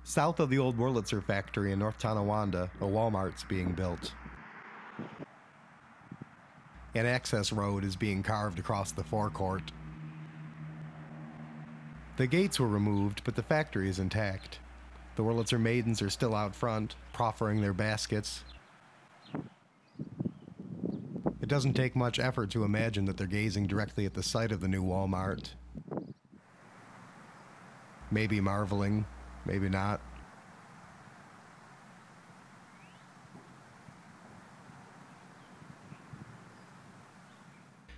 South of the old Wurlitzer factory in North Tonawanda, a Walmart's being built. An access road is being carved across the forecourt. The gates were removed, but the factory is intact. The Wurlitzer maidens are still out front, proffering their baskets. It doesn't take much effort to imagine that they're gazing directly at the site of the new Walmart. Maybe marveling, maybe not.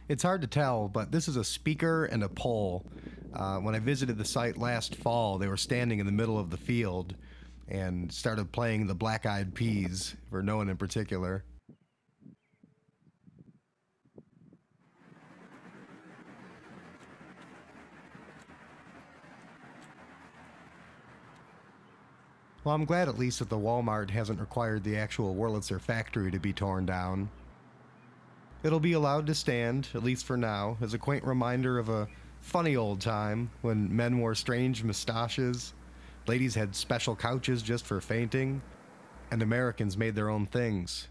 It's hard to tell, but this is a speaker and a pole. When I visited the site last fall, they were standing in the middle of the field and started playing the Black Eyed Peas, for no one in particular. Well, I'm glad at least that the Walmart hasn't required the actual Wurlitzer factory to be torn down. It'll be allowed to stand, at least for now, as a quaint reminder of a funny old time when men wore strange mustaches, ladies had special couches just for fainting, and Americans made their own things.